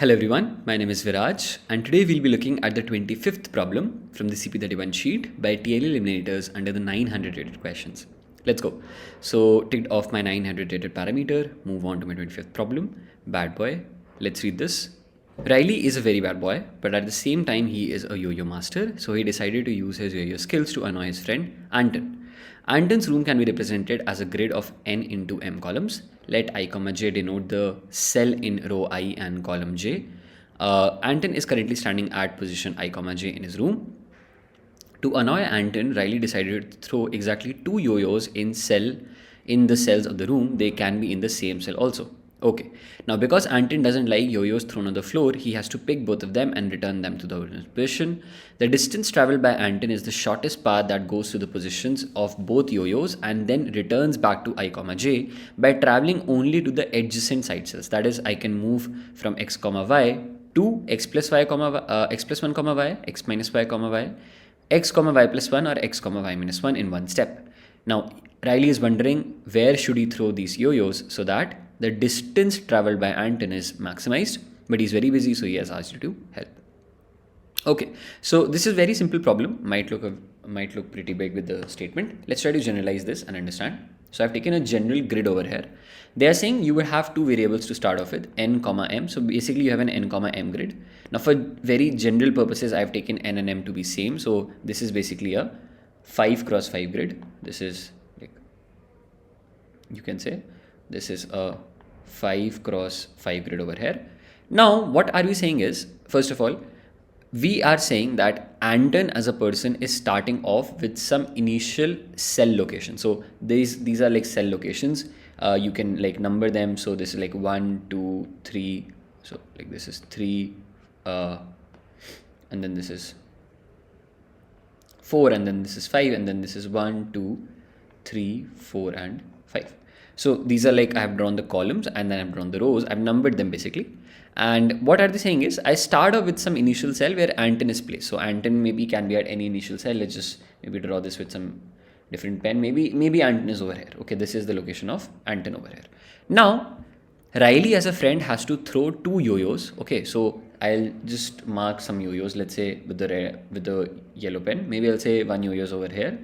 Hello everyone, my name is Viraj and today we'll be looking at the 25th problem from the CP-31 sheet by TLE Eliminators under the 900 rated questions. Let's go. So ticked off my 900 rated parameter, move on to my 25th problem. Bad boy. Let's read this. Riley is a very bad boy, but at the same time he is a yo-yo master, so he decided to use his yo-yo skills to annoy his friend Anton. Anton's room can be represented as a grid of n into m columns. Let I, j denote the cell in row I and column j. Anton is currently standing at position I, j in his room. To annoy Anton, Riley decided to throw exactly two yo-yos in the cells of the room. They can be in the same cell also. Okay, now because Anton doesn't like yo-yos thrown on the floor, he has to pick both of them and return them to the original position. The distance traveled by Anton is the shortest path that goes to the positions of both yo-yos and then returns back to I, j by traveling only to the adjacent side cells. That is, I can move from x, y to x plus y, x plus 1, y, x minus y, y, x, y plus 1 or x, y minus 1 in one step. Now, Riley is wondering where should he throw these yo-yos so that the distance traveled by Anton is maximized, but he's very busy, so he has asked you to help. Okay, so this is a very simple problem. Might look pretty big with the statement. Let's try to generalize this and understand. So I've taken a general grid over here. They are saying you would have two variables to start off with, n, m. So basically you have an n, m grid. Now for very general purposes, I've taken n and m to be same. So this is basically a 5 cross 5 grid. This is like, you can say this is a 5 cross 5 grid over here. Now, what are we saying is, first of all, we are saying that Anton as a person is starting off with some initial cell location. So these are like cell locations. You can like number them. So this is like 1, 2, 3. So like this is 3, and then this is 4, and then this is 5, and then this is 1, 2, 3, 4, and 5. So these are like I have drawn the columns and then I've drawn the rows. I've numbered them basically. And what are they saying is I start off with some initial cell where Anton is placed. So Anton maybe can be at any initial cell. Let's just maybe draw this with some different pen. Maybe Anton is over here. Okay, this is the location of Anton over here. Now, Riley as a friend has to throw two yo-yos. Okay, so I'll just mark some yo-yos. Let's say with the yellow pen. Maybe I'll say one yo-yo is over here.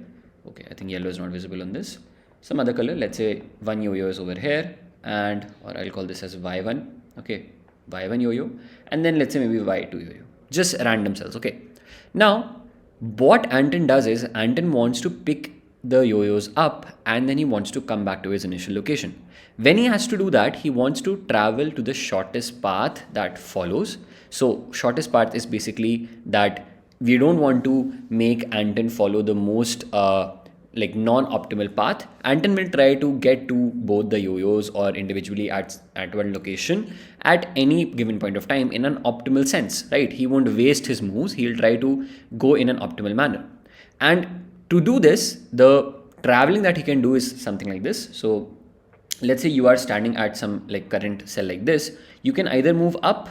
Okay, I think yellow is not visible on this. Some other color, let's say one yo-yo is over here, or I'll call this as y1, okay, y1 yo-yo, and then let's say maybe y2 yo-yo, just random cells, okay. Now, what Anton does is, Anton wants to pick the yo-yos up and then he wants to come back to his initial location. When he has to do that, he wants to travel to the shortest path that follows. So, shortest path is basically that we don't want to make Anton follow the most like non-optimal path. Anton will try to get to both the yo-yos or individually at one location at any given point of time in an optimal sense, right? He won't waste his moves. He'll try to go in an optimal manner. And to do this, the traveling that he can do is something like this. So let's say you are standing at some like current cell like this. You can either move up.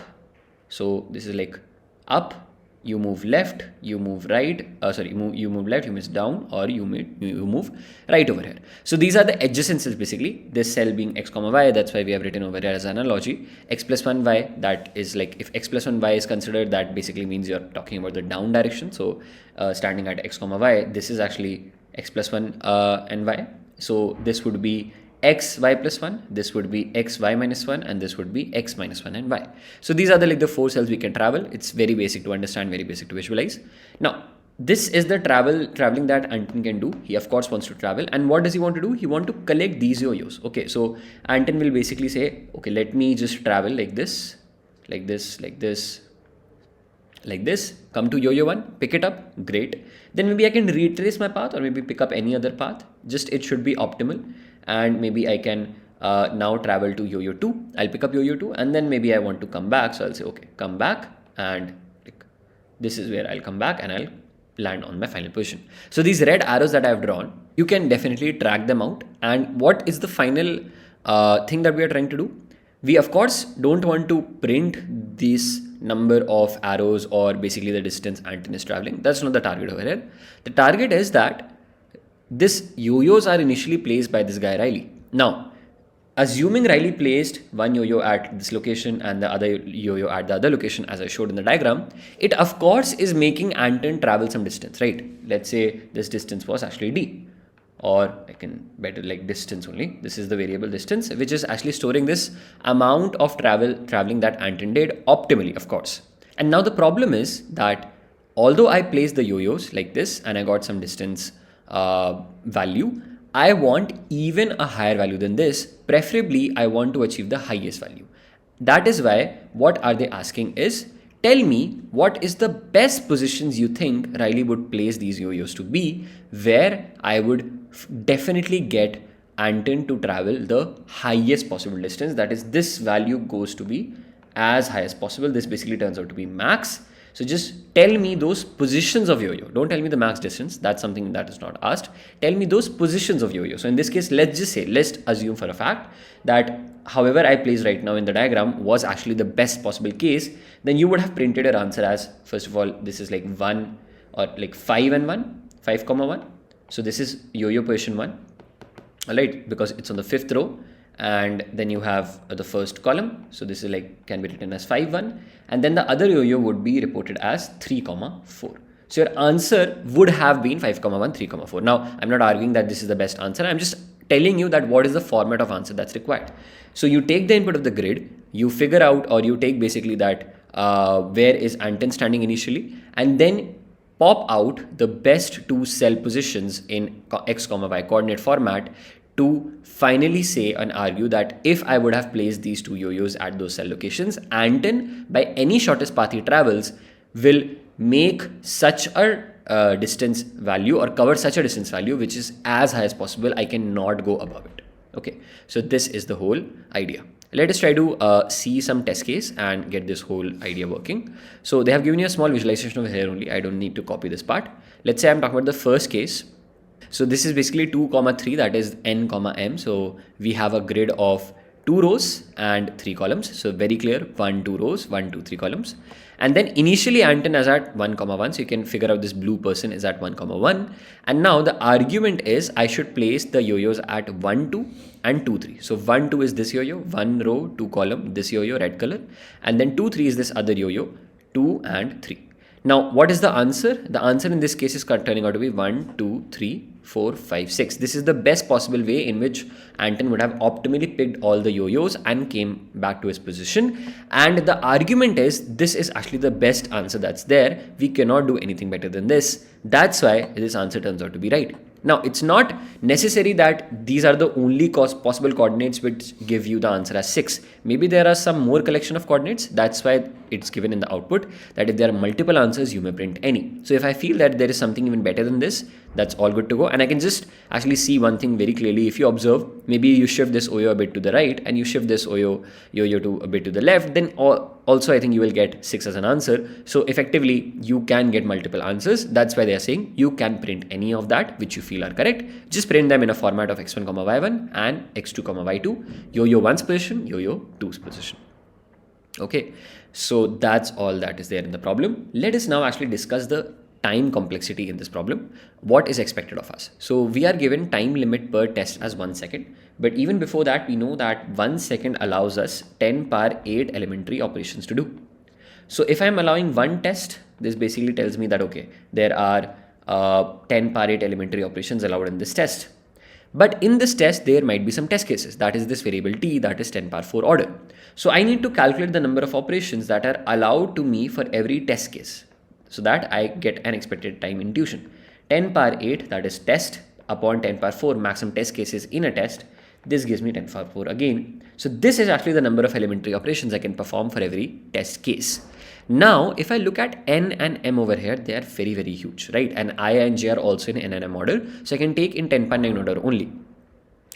So this is like up. You move left, you move right, you move left, you move down, or you move right over here. So these are the adjacencies basically. This cell being x, y, that's why we have written over here as an analogy. X plus 1, y, that is like if x plus 1, y is considered, that basically means you're talking about the down direction. So standing at x, y, this is actually x plus 1 and y. So this would be x, y plus 1, this would be x, y minus 1, and this would be x minus 1 and y. So these are the four cells we can travel. It's very basic to understand, very basic to visualize. Now, this is the traveling that Anton can do. He of course wants to travel. And what does he want to do? He wants to collect these yo-yos. Okay, so Anton will basically say, okay, let me just travel like this, like this, like this, like this, come to yo-yo 1, pick it up, great. Then maybe I can retrace my path or maybe pick up any other path. Just it should be optimal. And maybe I can now travel to yo-yo 2. I'll pick up yo-yo 2 and then maybe I want to come back. So I'll say, okay, come back, and like, this is where I'll come back and I'll land on my final position. So these red arrows that I've drawn, you can definitely track them out. And what is the final thing that we are trying to do? We of course don't want to print this number of arrows or basically the distance Anton is traveling. That's not the target over here. The target is that this yo-yos are initially placed by this guy Riley. Now, assuming Riley placed one yo-yo at this location and the other yo-yo at the other location, as I showed in the diagram, it of course is making Anton travel some distance, right? Let's say this distance was actually d, or I can better like distance only. This is the variable distance, which is actually storing this amount of traveling that Anton did optimally, of course. And now the problem is that although I placed the yo-yos like this and I got some distance value, I want even a higher value than this. Preferably, I want to achieve the highest value. That is why what are they asking is, tell me what is the best positions you think Riley would place these yo-yos to be, where I would definitely get Anton to travel the highest possible distance. That is, this value goes to be as high as possible. This basically turns out to be max. So just tell me those positions of yo-yo. Don't tell me the max distance. That's something that is not asked. Tell me those positions of yo-yo. So in this case, let's assume for a fact that however I placed right now in the diagram was actually the best possible case. Then you would have printed your answer as, first of all, this is like 1 or like 5 and 1, 5 comma 1. So this is yo-yo position 1, all right, because it's on the 5th row. And then you have the first column. So this is like, can be written as 5, 1. And then the other yo-yo would be reported as 3, 4. So your answer would have been 5, 1, 3, 4. Now, I'm not arguing that this is the best answer. I'm just telling you that what is the format of answer that's required. So you take the input of the grid, you figure out, or you take basically that where is Anton standing initially, and then pop out the best two cell positions in x, y coordinate format to finally say and argue that if I would have placed these two yo-yos at those cell locations, Anton, by any shortest path he travels, will make such a distance value or cover such a distance value which is as high as possible. I cannot go above it. Okay, so this is the whole idea. Let us try to see some test case and get this whole idea working. So they have given you a small visualization over here only. I don't need to copy this part. Let's say I'm talking about the first case. So this is basically 2, 3, that is n, m. So we have a grid of 2 rows and 3 columns. So very clear, 1, 2 rows, 1, 2, 3 columns. And then initially Anton is at 1, 1. So you can figure out this blue person is at 1, 1. And now the argument is I should place the yo-yos at 1, 2 and 2, 3. So 1, 2 is this yo-yo, 1 row, 2 column, this yo-yo, red color. And then 2, 3 is this other yo-yo, 2 and 3. Now, what is the answer? The answer in this case is turning out to be 1, 2, 3, 4, 5, 6. This is the best possible way in which Anton would have optimally picked all the yo-yos and came back to his position. And the argument is this is actually the best answer that's there. We cannot do anything better than this. That's why this answer turns out to be right. Now, it's not necessary that these are the only possible coordinates which give you the answer as 6. Maybe there are some more collection of coordinates. That's why it's given in the output that if there are multiple answers, you may print any. So if I feel that there is something even better than this, that's all good to go. And I can just actually see one thing very clearly. If you observe, maybe you shift this yo-yo a bit to the right and you shift this yo-yo to a bit to the left, then also I think you will get 6 as an answer. So effectively, you can get multiple answers. That's why they are saying you can print any of that which you feel are correct. Just print them in a format of x1, y1 and x2, y2, yo-yo 1's position, yo-yo 2's position. Okay, so that's all that is there in the problem. Let us now actually discuss the time complexity in this problem. What is expected of us? So we are given time limit per test as 1 second. But even before that, we know that 1 second allows us 10 power 8 elementary operations to do. So if I'm allowing one test, this basically tells me that, okay, there are 10 power 8 elementary operations allowed in this test. But in this test, there might be some test cases. That is this variable t, that is 10 power 4 order. So I need to calculate the number of operations that are allowed to me for every test case, so that I get an expected time intuition. 10 power 8, that is test, upon 10 power 4 maximum test cases in a test. This gives me 10 power 4 again. So this is actually the number of elementary operations I can perform for every test case. Now, if I look at n and m over here, they are very, very huge, right? And I and j are also in n and m order. So I can take in 10 power 9 order only.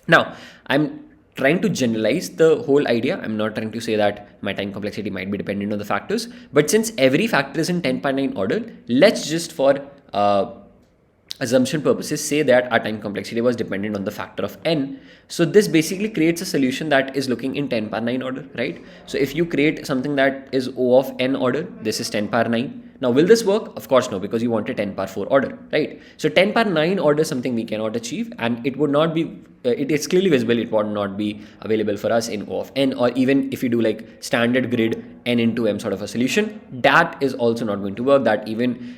Now, I'm trying to generalize the whole idea. I'm not trying to say that my time complexity might be dependent on the factors. But since every factor is in 10 power 9 order, let's just for assumption purposes say that our time complexity was dependent on the factor of n. So this basically creates a solution that is looking in 10 power 9 order, right? So if you create something that is O of n order, this is 10 power 9. Now, will this work? Of course no, because you want a 10 power 4 order, right? So 10 power 9 order is something we cannot achieve, and it would not be, it is clearly visible, it would not be available for us in O of n, or even if you do like standard grid n into m sort of a solution, that is also not going to work. That even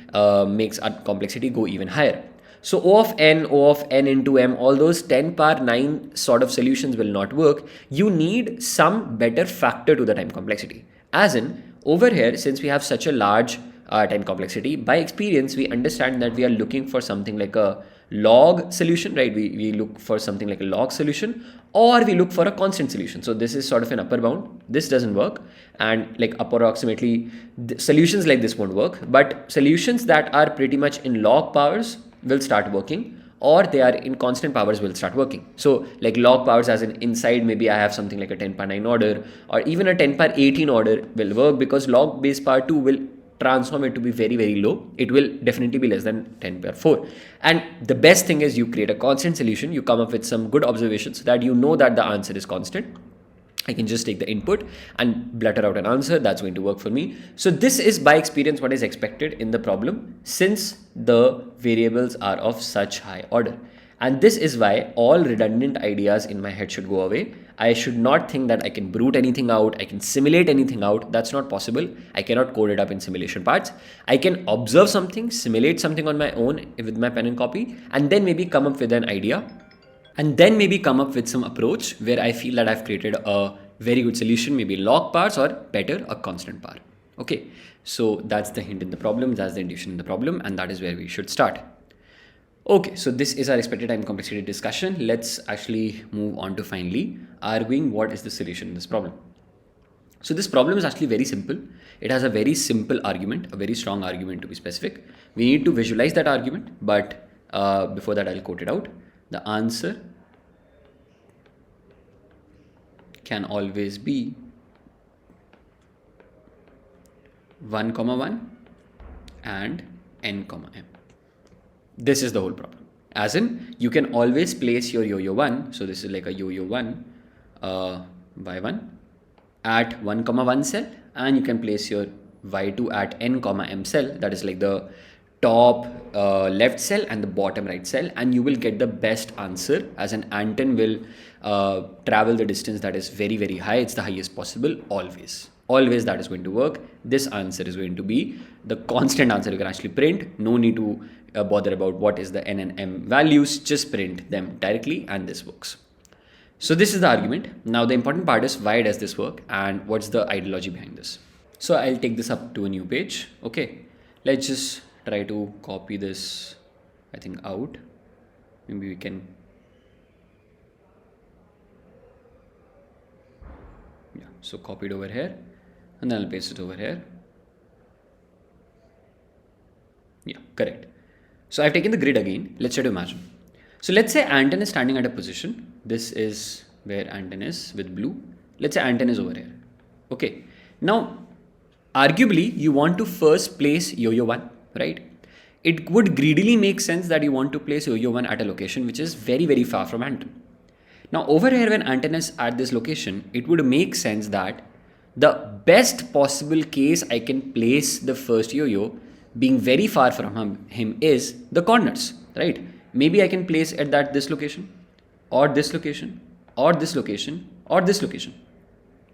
makes our complexity go even higher. So O of n into m, all those 10 power 9 sort of solutions will not work. You need some better factor to the time complexity. As in, over here, since we have such a large time complexity, by experience, we understand that we are looking for something like a log solution, right? We look for something like a log solution, or we look for a constant solution. So this is sort of an upper bound. This doesn't work. And like approximately, solutions like this won't work. But solutions that are pretty much in log powers will start working, or they are in constant powers will start working. So like log powers as in inside, maybe I have something like a 10 power 9 order, or even a 10 power 18 order will work, because log base power 2 will transform it to be very, very low. It will definitely be less than 10 power 4. And the best thing is you create a constant solution, you come up with some good observations so that you know that the answer is constant. I can just take the input and blutter out an answer. That's going to work for me. So this is by experience what is expected in the problem, since the variables are of such high order. And this is why all redundant ideas in my head should go away. I should not think that I can brute anything out, I can simulate anything out. That's not possible. I cannot code it up in simulation parts. I can observe something, simulate something on my own with my pen and copy, and then maybe come up with an idea, and then maybe come up with some approach where I feel that I've created a very good solution, maybe log powers, or better, a constant power. Okay, so that's the hint in the problem, that's the intuition in the problem, and that is where we should start. Okay, so this is our expected time complexity discussion. Let's actually move on to finally arguing what is the solution in this problem. So this problem is actually very simple. It has a very simple argument, a very strong argument to be specific. We need to visualize that argument, but before that I'll quote it out. The answer can always be 1, 1 and n, m. This is the whole problem. As in, you can always place your yo-yo 1. So this is like a yo-yo 1 by 1 at 1, 1 cell, and you can place your y2 at n, m cell. That is like the top left cell and the bottom right cell, and you will get the best answer, as an anten will travel the distance that is very, very high. It's the highest possible always. Always that is going to work. This answer is going to be the constant answer you can actually print. No need to bother about what is the n and m values. Just print them directly and this works. So this is the argument. Now the important part is, why does this work and what's the ideology behind this? So I'll take this up to a new page. Okay, let's just try to copy this, I think, out. Maybe we can, yeah, so copy it over here and then I'll paste it over here. Yeah, correct. So I've taken the grid again. Let's try to imagine. So let's say anten is standing at a position. This is where anten is with blue. Let's say anten is over here. Okay. Now, arguably, you want to first place yo-yo 1, right? It would greedily make sense that you want to place yo-yo 1 at a location which is very, very far from anten. Now, over here, when anten is at this location, it would make sense that the best possible case I can place the first yo-yo being very far from him is the corners, right? Maybe I can place it at this location, or this location, or this location, or this location,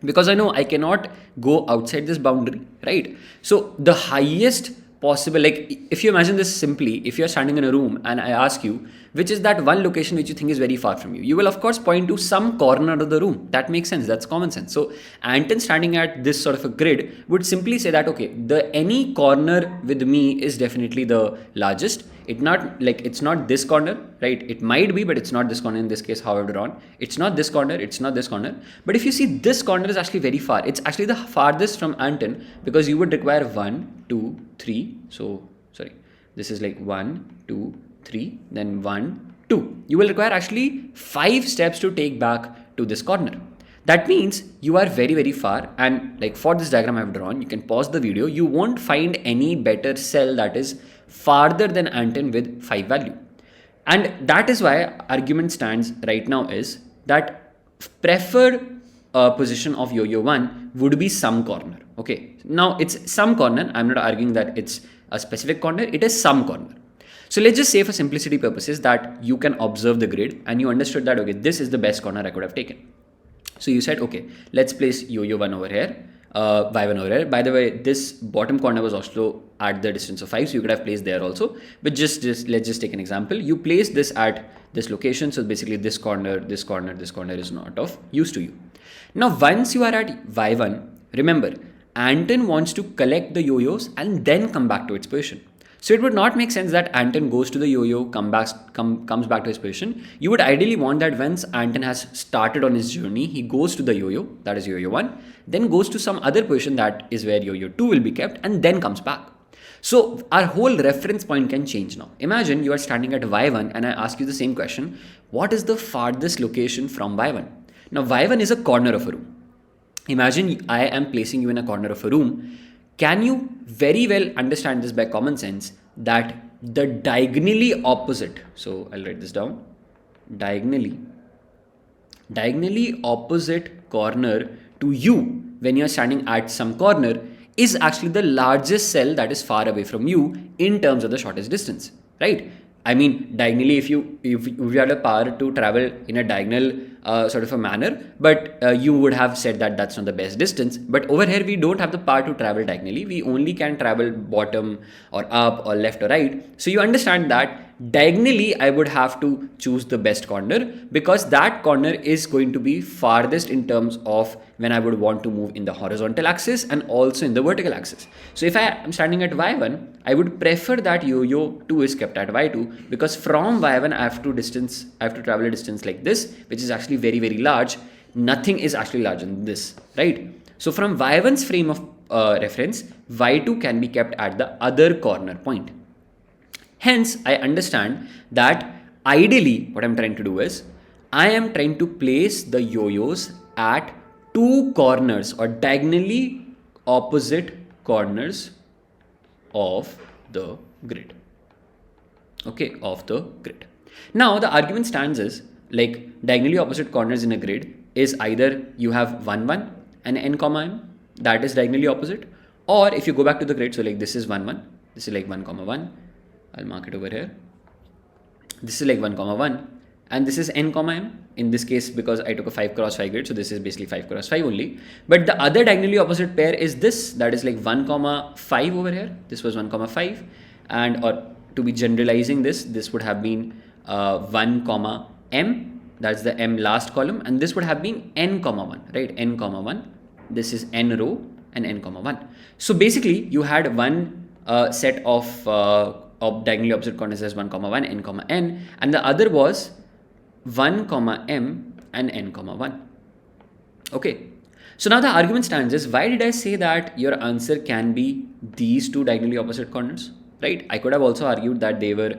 because I know I cannot go outside this boundary, right? So the highest possible, like if you imagine this simply, if you're standing in a room and I ask you, which is that one location which you think is very far from you, you will of course point to some corner of the room. That makes sense. That's common sense. So anten standing at this sort of a grid would simply say that, okay, the any corner with me is definitely the largest. It's not this corner, right? It might be, but it's not this corner in this case, however drawn. It's not this corner, it's not this corner. But if you see, this corner is actually very far. It's actually the farthest from anten, because you would require 1, 2, 3. So, sorry, this is like 1, 2, 3, then 1, 2. You will require actually 5 steps to take back to this corner. That means you are very, very far. And like for this diagram I have drawn, you can pause the video. You won't find any better cell that is farther than anten with 5 value. And that is why argument stands right now is that preferred position of yo-yo 1 would be some corner. Okay, now it's some corner. I'm not arguing that it's a specific corner. It is some corner. So let's just say for simplicity purposes that you can observe the grid and you understood that, okay, this is the best corner I could have taken. So you said, okay, let's place yo-yo 1 over here, y1 over here. By the way, this bottom corner was also at the distance of 5, so you could have placed there also. But just let's just take an example. You place this at this location, so basically this corner, this corner, this corner is not of use to you. Now, once you are at y1, remember, Anton wants to collect the yo-yos and then come back to its position. So it would not make sense that Anton goes to the yo-yo, comes back to his position. You would ideally want that once Anton has started on his journey, he goes to the yo-yo, that is yo-yo 1, then goes to some other position that is where yo-yo 2 will be kept and then comes back. So our whole reference point can change now. Imagine you are standing at y1 and I ask you the same question. What is the farthest location from y1? Now y1 is a corner of a room. Imagine I am placing you in a corner of a room. Can you very well understand this by common sense that the diagonally opposite, so I'll write this down, diagonally opposite corner to you when you're standing at some corner is actually the largest cell that is far away from you in terms of the shortest distance, right? I mean, diagonally, if you had a power to travel in a diagonal sort of a manner, but you would have said that that's not the best distance. But over here, we don't have the power to travel diagonally. We only can travel bottom or up or left or right. So you understand that diagonally, I would have to choose the best corner because that corner is going to be farthest in terms of when I would want to move in the horizontal axis and also in the vertical axis. So if I am standing at y1, I would prefer that yo-yo 2 is kept at y2 because from y1 I have to travel a distance like this, which is actually very, very large. Nothing is actually larger than this, right? So from y1's frame of reference, y2 can be kept at the other corner point. Hence, I understand that ideally what I'm trying to do is I am trying to place the yo-yos at two corners or diagonally opposite corners of the grid. Okay, of the grid. Now, the argument stands is like diagonally opposite corners in a grid is either you have 1, 1 and n comma m, that is diagonally opposite, or if you go back to the grid, so like this is 1, 1, this is like 1, 1. I'll mark it over here. This is like 1, 1 and this is n, m. In this case, because I took a 5 cross 5 grid, so this is basically 5 cross 5 only. But the other diagonally opposite pair is this, that is like 1, 5 over here. This was 1, 5 and or to be generalizing this would have been 1, m. That's the m last column, and this would have been n, 1, right? N, 1. This is n row and n, 1. So basically, you had one set of diagonally opposite corners as 1, 1, n, and the other was 1, m and n, 1. Okay. So now the argument stands is, why did I say that your answer can be these two diagonally opposite corners, right? I could have also argued that they were,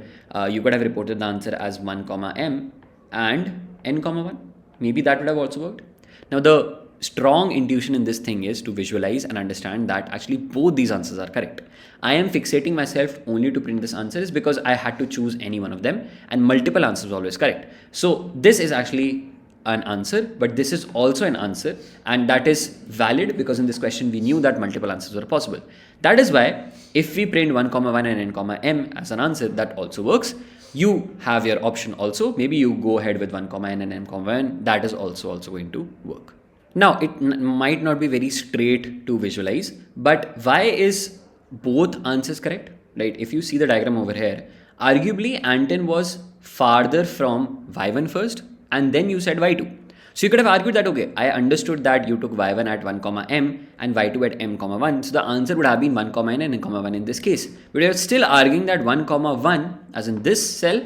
you could have reported the answer as 1, m and n, 1. Maybe that would have also worked. Now the strong intuition in this thing is to visualize and understand that actually both these answers are correct. I am fixating myself only to print this answer is because I had to choose any one of them and multiple answers are always correct. So this is actually an answer, but this is also an answer, and that is valid because in this question we knew that multiple answers were possible. That is why if we print 1, 1 and n, m as an answer, that also works. You have your option also. Maybe you go ahead with 1, n and n, n. That is also going to work. Now, it might not be very straight to visualize, but why is both answers correct, right? If you see the diagram over here, arguably Anton was farther from y1 first, and then you said y2. So you could have argued that, okay, I understood that you took y1 at 1, m and y2 at m, 1. So the answer would have been 1, n and n, 1 in this case. But you're still arguing that 1, 1, as in this cell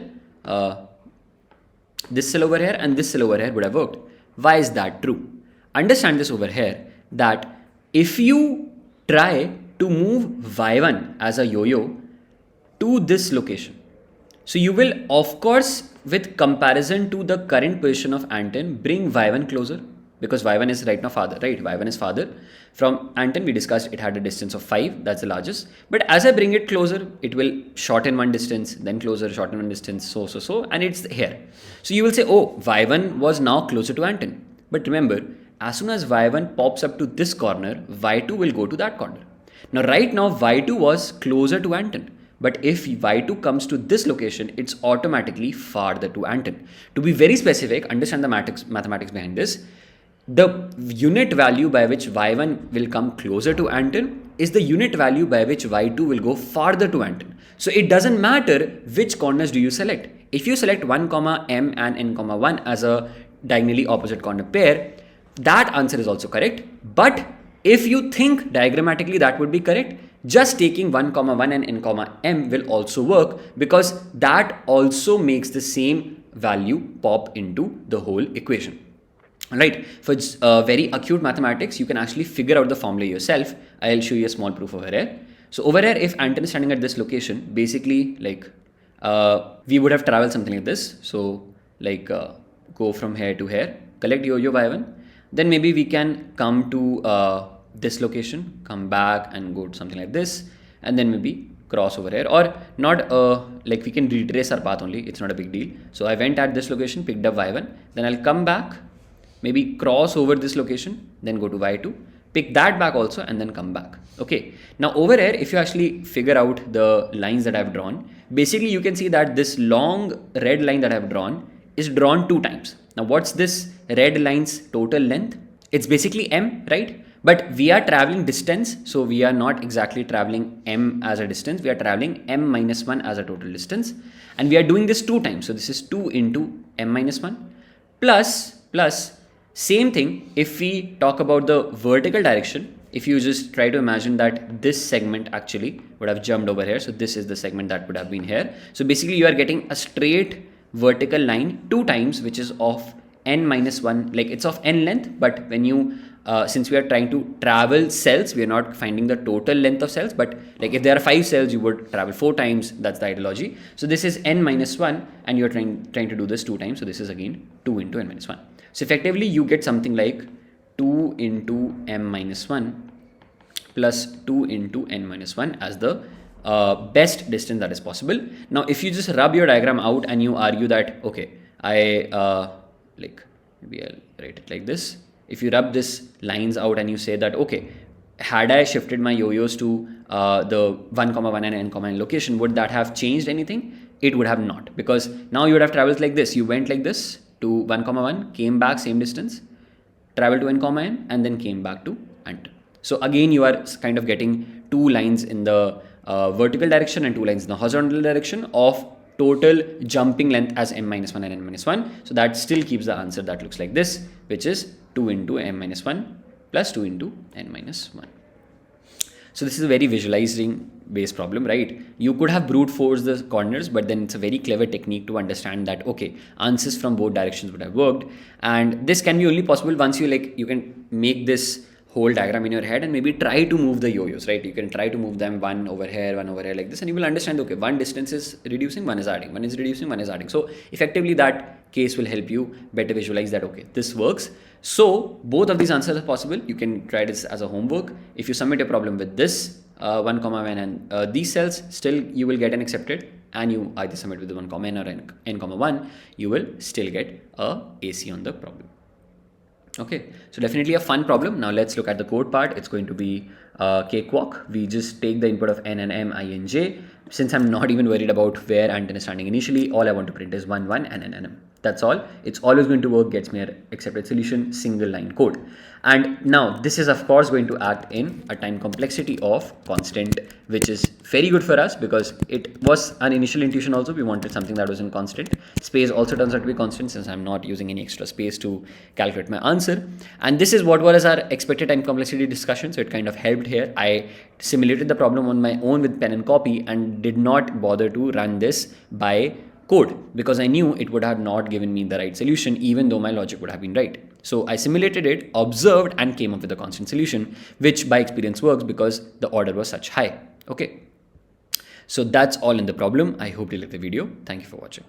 over here and this cell over here would have worked. Why is that true? Understand this over here, that if you try to move y1 as a yo-yo to this location, so you will, of course, with comparison to the current position of Anton, bring y1 closer, because y1 is right now farther, right? y1 is farther. From Anton, we discussed it had a distance of 5, that's the largest. But as I bring it closer, it will shorten one distance, then closer, shorten one distance, so, and it's here. So you will say, oh, y1 was now closer to Anton. But remember, as soon as y1 pops up to this corner, y2 will go to that corner. Now right now y2 was closer to Anton, but if y2 comes to this location, it's automatically farther to Anton. To be very specific, understand the mathematics behind this. The unit value by which y1 will come closer to Anton is the unit value by which y2 will go farther to Anton. So it doesn't matter which corners do you select. If you select 1, m and n, 1 as a diagonally opposite corner pair, that answer is also correct. But if you think diagrammatically that would be correct, just taking 1, 1 and n, m will also work, because that also makes the same value pop into the whole equation. Right, for very acute mathematics, you can actually figure out the formula yourself. I'll show you a small proof over here. So over here, if Anton is standing at this location, basically like we would have traveled something like this. So like go from here to here, collect yo-yo y1, then maybe we can come to this location, come back and go to something like this, and then maybe cross over here, or not, like we can retrace our path only. It's not a big deal. So I went at this location, picked up y1, then I'll come back, maybe cross over this location, then go to y2, pick that back also, and then come back. Okay. Now over here, if you actually figure out the lines that I've drawn, basically you can see that this long red line that I've drawn is drawn 2 times. Now what's this red line's total length? It's basically m, right? But we are traveling distance, so we are not exactly traveling m as a distance. We are traveling m minus 1 as a total distance, and we are doing this 2 times. So this is 2 into m minus 1 plus same thing. If we talk about the vertical direction, if you just try to imagine that this segment actually would have jumped over here. So this is the segment that would have been here. So basically you are getting a straight vertical line 2 times, which is of n minus 1, like it's of n length, but when you since we are trying to travel cells, we are not finding the total length of cells, but like if there are 5 cells, you would travel 4 times. That's the ideology. So this is n minus 1, and you're trying to do this 2 times. So this is again 2 into n minus 1. So effectively you get something like 2 into m minus 1 plus 2 into n minus 1 as the best distance that is possible. Now if you just rub your diagram out and you argue that, okay, like maybe I'll write it like this. If you rub this lines out and you say that, okay, had I shifted my yo-yos to the 1, 1 and n, n location, would that have changed anything? It would have not, because now you would have traveled like this. You went like this to 1, 1, came back same distance, traveled to n, n, and then came back to Anton. So again, you are kind of getting 2 lines in the vertical direction and 2 lines in the horizontal direction of total jumping length as m minus 1 and n minus 1. So that still keeps the answer that looks like this, which is 2 into m minus 1 plus 2 into n minus 1. So this is a very visualizing based problem, right? You could have brute force the corners, but then it's a very clever technique to understand that, okay, answers from both directions would have worked. And this can be only possible once you can make this whole diagram in your head and maybe try to move the yo-yos, right? You can try to move them one over here like this, and you will understand, okay, one distance is reducing, one is adding, one is reducing, one is adding. So effectively that case will help you better visualize that, okay, this works. So both of these answers are possible. You can try this as a homework. If you submit a problem with this 1, n and these cells, still you will get an accepted, and you either submit with the 1, n or n, 1, you will still get a AC on the problem. Okay, so definitely a fun problem. Now let's look at the code part. It's going to be cakewalk. We just take the input of n and m, I and j. Since I'm not even worried about where Anton is standing initially, all I want to print is 1, 1 and n and m. That's all. It's always going to work, gets me an accepted solution, single line code. And now this is of course going to act in a time complexity of constant, which is very good for us because it was an initial intuition also. We wanted something that was in constant. Space also turns out to be constant since I'm not using any extra space to calculate my answer. And this is what was our expected time complexity discussion. So it kind of helped here. I simulated the problem on my own with pen and copy and did not bother to run this by code because I knew it would have not given me the right solution even though my logic would have been right. So I simulated it, observed, and came up with a constant solution, which by experience works because the order was such high. Okay. So that's all in the problem. I hope you liked the video. Thank you for watching.